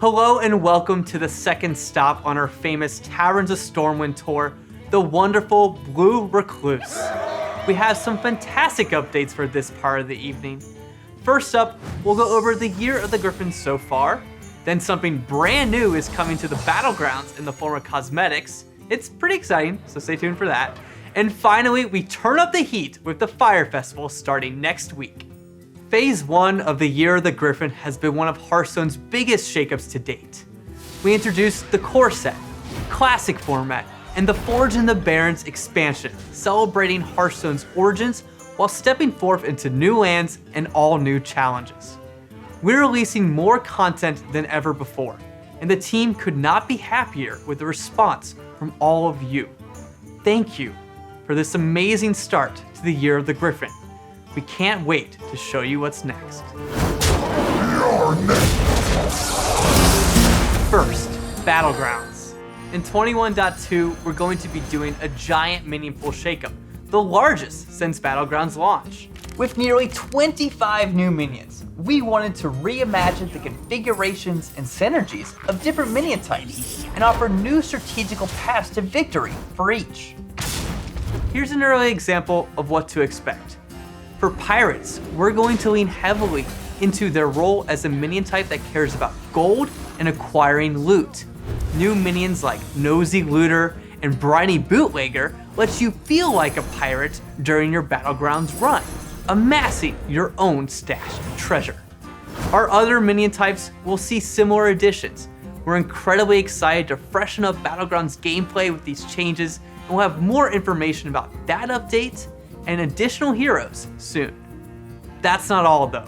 Hello and welcome to the second stop on our famous Taverns of Stormwind tour, the wonderful Blue Recluse. We have some fantastic updates for this part of the evening. First up, we'll go over the year of the Griffin so far. Then something brand new is coming to the Battlegrounds in the form of cosmetics. It's pretty exciting, so stay tuned for that. And finally, we turn up the heat with the Fire Festival starting next week. Phase 1 of the Year of the Griffin has been one of Hearthstone's biggest shakeups to date. We introduced the core set, classic format, and the Forge in the Barrens expansion, celebrating Hearthstone's origins while stepping forth into new lands and all new challenges. We're releasing more content than ever before, and the team could not be happier with the response from all of you. Thank you for this amazing start to the Year of the Griffin. We can't wait to show you what's next. First, Battlegrounds. In 21.2, we're going to be doing a giant meaningful shakeup, the largest since Battlegrounds launch. With nearly 25 new minions, we wanted to reimagine the configurations and synergies of different minion types and offer new strategical paths to victory for each. Here's an early example of what to expect. For pirates, we're going to lean heavily into their role as a minion type that cares about gold and acquiring loot. New minions like Nosy Looter and Briny Bootlegger lets you feel like a pirate during your Battlegrounds run, amassing your own stash of treasure. Our other minion types will see similar additions. We're incredibly excited to freshen up Battlegrounds gameplay with these changes, and we'll have more information about that update and additional heroes soon. That's not all though.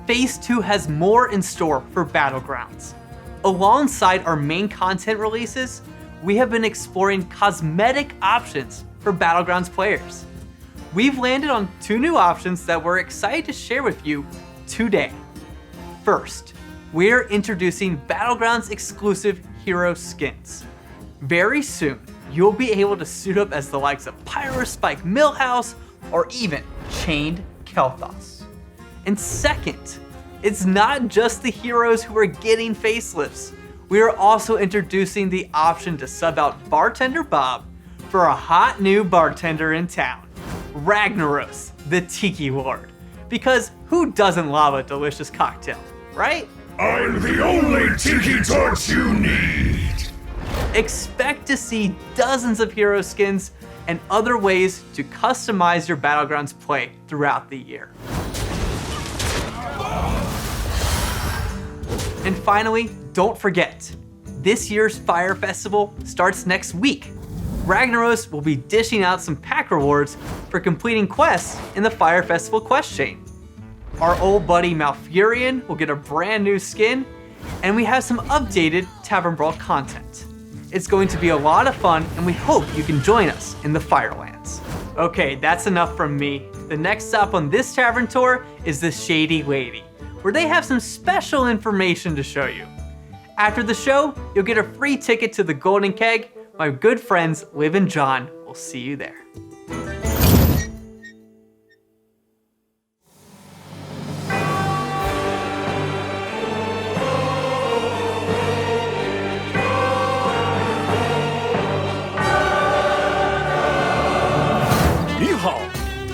Phase 2 has more in store for Battlegrounds. Alongside our main content releases, we have been exploring cosmetic options for Battlegrounds players. We've landed on 2 new options that we're excited to share with you today. First, we're introducing Battlegrounds exclusive hero skins. Very soon, you'll be able to suit up as the likes of Pyrospike Millhouse or even Chained Kel'Thas. And second, it's not just the heroes who are getting facelifts. We are also introducing the option to sub out Bartender Bob for a hot new bartender in town, Ragnaros, the Tiki Lord. Because who doesn't love a delicious cocktail, right? I'm the only tiki torch you need! Expect to see dozens of hero skins and other ways to customize your Battlegrounds play throughout the year. And finally, don't forget, this year's Fire Festival starts next week. Ragnaros will be dishing out some pack rewards for completing quests in the Fire Festival quest chain. Our old buddy Malfurion will get a brand new skin, and we have some updated Tavern Brawl content. It's going to be a lot of fun, and we hope you can join us in the Firelands. Okay, that's enough from me. The next stop on this tavern tour is the Shady Lady, where they have some special information to show you. After the show, you'll get a free ticket to the Golden Keg. My good friends Liv and John will see you there.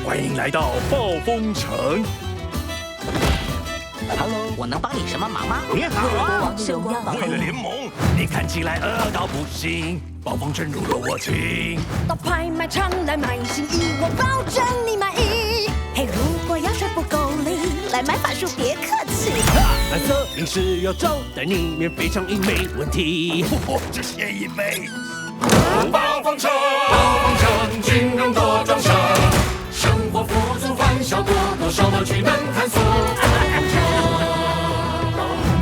欢迎来到暴风城。Hello， 我能帮你什么忙吗？你好啊，为了联盟，你看起来饿到不行。暴风城入了我情。到拍卖场来买新衣，我保证你满意。嘿，如果药水不够力，来买法术别客气。蓝色零食有粥，带你免费畅饮没问题。只写一杯。暴风城，金融多装饰。生活富足欢笑多，多少乐趣能探索。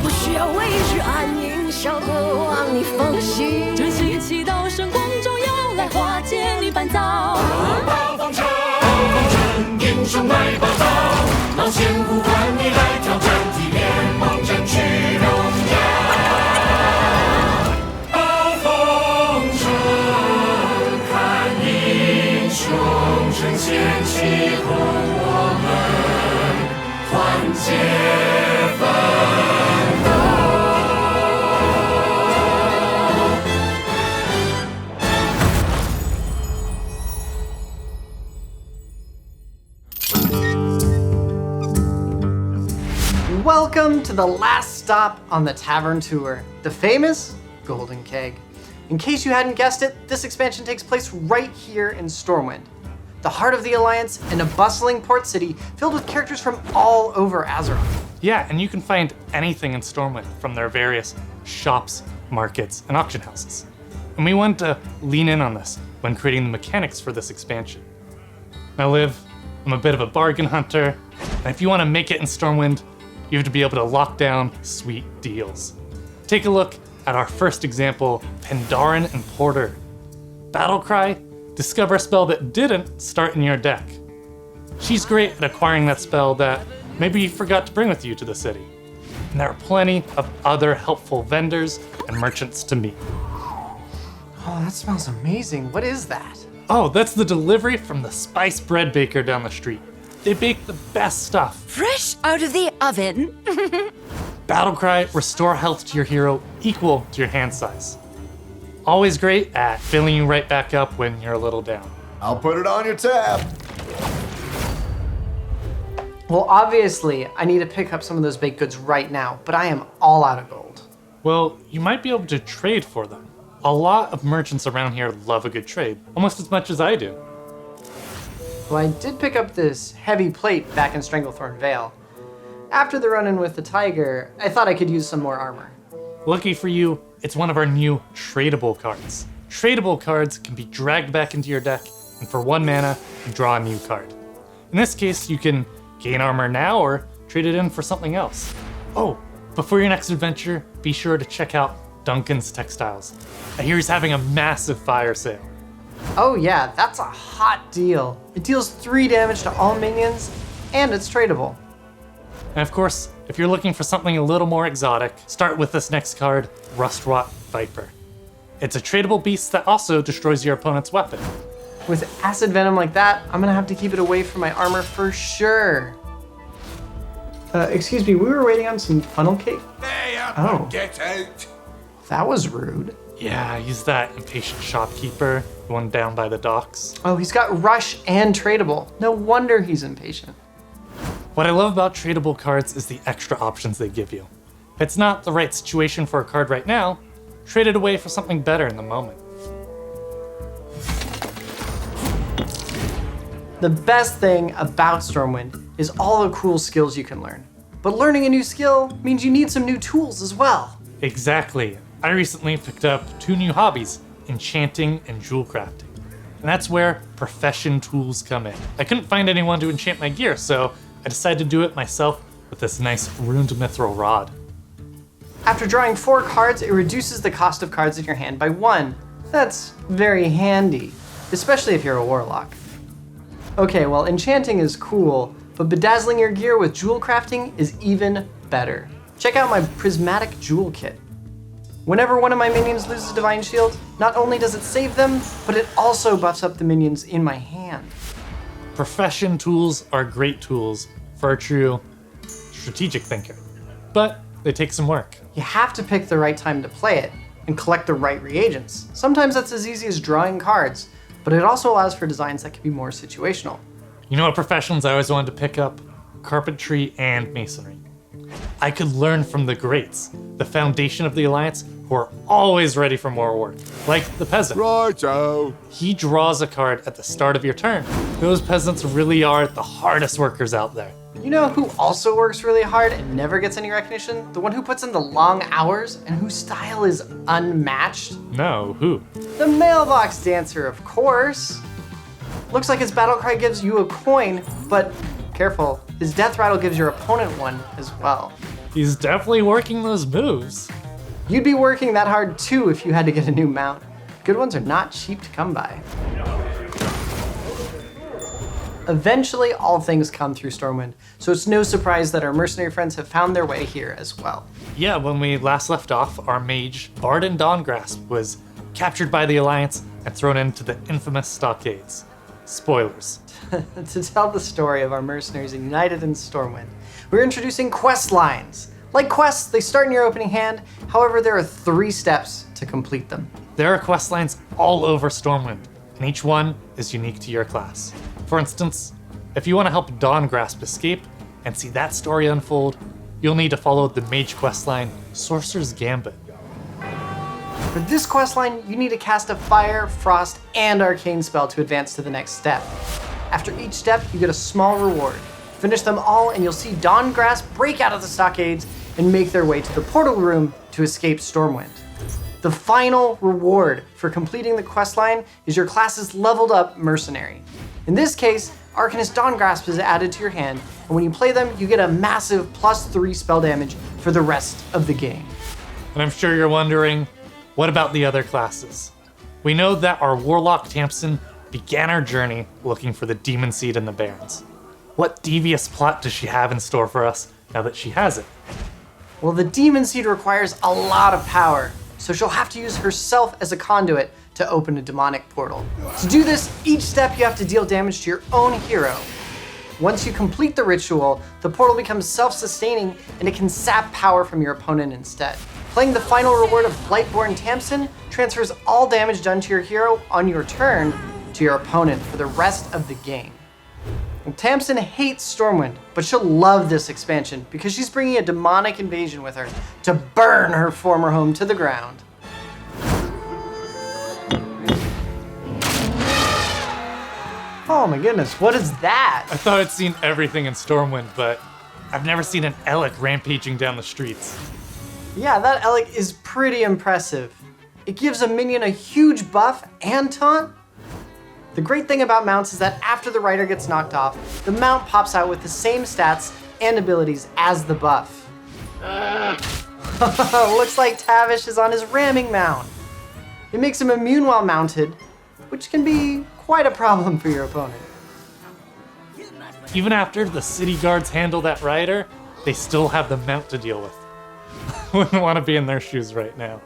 不需要为之安营小国王，你放心。真心祈祷圣光照耀，来化解你烦躁。暴风城，英雄来报道，冒险呼唤你来挑战，替联盟争取荣耀。暴风城，看英雄争先起哄，我们团结奋斗。welcome to the last stop on the tavern tour, the famous Golden Keg. In case you hadn't guessed it, this expansion takes place right here in Stormwind, the heart of the Alliance and a bustling port city filled with characters from all over Azeroth. Yeah, and you can find anything in Stormwind from their various shops, markets, and auction houses. And we wanted to lean in on this when creating the mechanics for this expansion. Now, Liv, I'm a bit of a bargain hunter, and if you want to make it in Stormwind, you have to be able to lock down sweet deals. Take a look at our first example, Pandaren and Porter. Battlecry, discover a spell that didn't start in your deck. She's great at acquiring that spell that maybe you forgot to bring with you to the city. And there are plenty of other helpful vendors and merchants to meet. Oh, that smells amazing. What is that? Oh, that's the delivery from the Spice Bread Baker down the street. They bake the best stuff. Fresh out of the oven. Battlecry, restore health to your hero equal to your hand size. Always great at filling you right back up when you're a little down. I'll put it on your tab. Well, obviously, I need to pick up some of those baked goods right now, but I am all out of gold. Well, you might be able to trade for them. A lot of merchants around here love a good trade, almost as much as I do. Well, I did pick up this heavy plate back in Stranglethorn Vale. After the run-in with the tiger, I thought I could use some more armor. Lucky for you, it's one of our new tradable cards. Tradable cards can be dragged back into your deck, and for 1 mana, you draw a new card. In this case, you can gain armor now or trade it in for something else. Oh, before your next adventure, be sure to check out Duncan's Textiles. I hear he's having a massive fire sale. Oh yeah, that's a hot deal. It deals 3 damage to all minions, and it's tradable. And of course, if you're looking for something a little more exotic, start with this next card, Rustrot Viper. It's a tradable beast that also destroys your opponent's weapon. With acid venom like that, I'm gonna have to keep it away from my armor for sure. Excuse me, we were waiting on some funnel cake? Get out. That was rude. Yeah, he's that impatient shopkeeper, the one down by the docks. Oh, he's got rush and tradable. No wonder he's impatient. What I love about tradable cards is the extra options they give you. If it's not the right situation for a card right now, trade it away for something better in the moment. The best thing about Stormwind is all the cool skills you can learn. But learning a new skill means you need some new tools as well. Exactly. I recently picked up 2 new hobbies, enchanting and jewel crafting. And that's where profession tools come in. I couldn't find anyone to enchant my gear, so I decided to do it myself with this nice runed mithril rod. After drawing 4 cards, it reduces the cost of cards in your hand by 1. That's very handy, especially if you're a warlock. Okay, well, enchanting is cool, but bedazzling your gear with jewel crafting is even better. Check out my prismatic jewel kit. Whenever one of my minions loses Divine Shield, not only does it save them, but it also buffs up the minions in my hand. Profession tools are great tools for a true strategic thinker, but they take some work. You have to pick the right time to play it and collect the right reagents. Sometimes that's as easy as drawing cards, but it also allows for designs that can be more situational. You know what professions I always wanted to pick up? Carpentry and masonry. I could learn from the greats, the foundation of the Alliance, who are always ready for more work, like the peasant. Righto. He draws a card at the start of your turn. Those peasants really are the hardest workers out there. You know who also works really hard and never gets any recognition? The one who puts in the long hours and whose style is unmatched? No, who? The mailbox dancer, of course. Looks like his battle cry gives you a coin, but careful, his death rattle gives your opponent one as well. He's definitely working those moves. You'd be working that hard too if you had to get a new mount. Good ones are not cheap to come by. Eventually, all things come through Stormwind, so it's no surprise that our mercenary friends have found their way here as well. Yeah, when we last left off, our mage, Varden Dawngrasp, was captured by the Alliance and thrown into the infamous stockades. Spoilers. To tell the story of our mercenaries united in Stormwind, we're introducing Questlines. Like quests, they start in your opening hand, however, there are 3 steps to complete them. There are quest lines all over Stormwind, and each one is unique to your class. For instance, if you want to help Dawngrasp escape and see that story unfold, you'll need to follow the mage questline, Sorcerer's Gambit. For this questline, you need to cast a fire, frost, and arcane spell to advance to the next step. After each step, you get a small reward. Finish them all and you'll see Dawngrass break out of the stockades and make their way to the portal room to escape Stormwind. The final reward for completing the questline is your class's leveled up mercenary. In this case, Arcanist Dawngrasp is added to your hand, and when you play them, you get a massive +3 spell damage for the rest of the game. And I'm sure you're wondering, what about the other classes? We know that our Warlock Tamsin began our journey looking for the Demon Seed in the Barrens. What devious plot does she have in store for us now that she has it? Well, the Demon Seed requires a lot of power, so she'll have to use herself as a conduit to open a demonic portal. To do this, each step you have to deal damage to your own hero. Once you complete the ritual, the portal becomes self-sustaining and it can sap power from your opponent instead. Playing the final reward of Blightborn Tamsin transfers all damage done to your hero on your turn to your opponent for the rest of the game. And Tamsin hates Stormwind, but she'll love this expansion because she's bringing a demonic invasion with her to burn her former home to the ground. Oh my goodness, what is that? I thought I'd seen everything in Stormwind, but I've never seen an Alec rampaging down the streets. Yeah, that Alec is pretty impressive. It gives a minion a huge buff and taunt. The great thing about mounts is that after the rider gets knocked off, the mount pops out with the same stats and abilities as the buff. Looks like Tavish is on his ramming mount. It makes him immune while mounted, which can be quite a problem for your opponent. Even after the city guards handle that rider, they still have the mount to deal with. Wouldn't want to be in their shoes right now.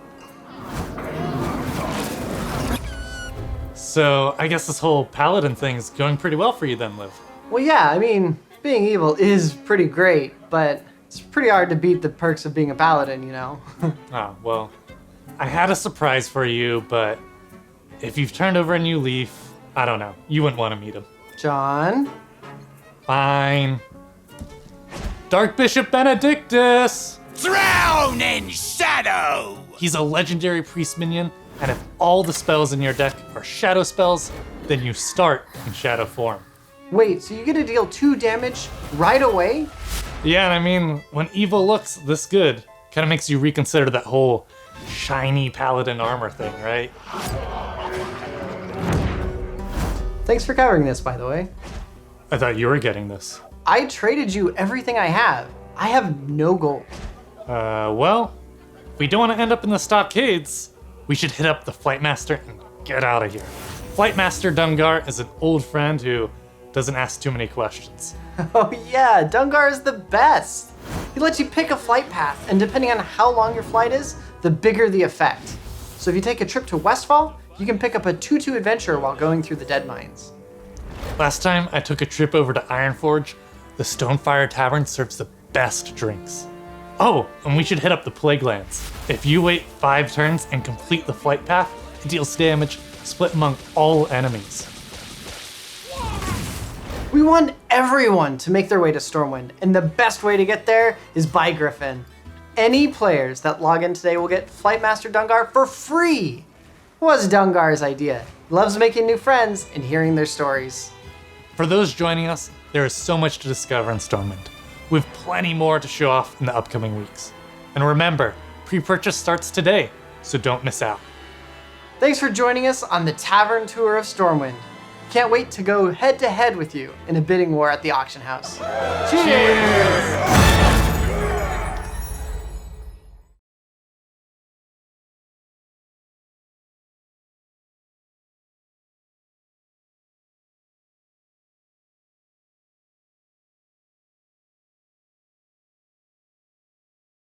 So I guess this whole paladin thing's going pretty well for you then, Liv. Well, yeah, I mean, being evil is pretty great, but it's pretty hard to beat the perks of being a paladin, you know? Ah, well, I had a surprise for you, but if you've turned over a new leaf, I don't know, you wouldn't want to meet him. John? Fine. Dark Bishop Benedictus! Thrown in shadow! He's a legendary priest minion, and if all the spells in your deck are shadow spells, then you start in shadow form. Wait, so you get to deal 2 damage right away? Yeah, and I mean, when evil looks this good, kind of makes you reconsider that whole shiny paladin armor thing, right? Thanks for covering this, by the way. I thought you were getting this. I traded you everything I have. I have no gold. Well, if we don't want to end up in the stockades, we should hit up the Flightmaster and get out of here. Flightmaster Dungar is an old friend who doesn't ask too many questions. Oh yeah, Dungar is the best. He lets you pick a flight path, and depending on how long your flight is, the bigger the effect. So if you take a trip to Westfall, you can pick up a 2/2 adventure while going through the Dead Mines. Last time I took a trip over to Ironforge, the Stonefire Tavern serves the best drinks. Oh, and we should hit up the Plaguelands. If you wait 5 turns and complete the flight path, it deals damage split among all enemies. We want everyone to make their way to Stormwind, and the best way to get there is by Griffin. Any players that log in today will get Flightmaster Dungar for free. It was Dungar's idea. He loves making new friends and hearing their stories. For those joining us, there is so much to discover in Stormwind. We have plenty more to show off in the upcoming weeks. And remember, pre-purchase starts today, so don't miss out. Thanks for joining us on the Tavern Tour of Stormwind. Can't wait to go head-to-head with you in a bidding war at the auction house. Cheers!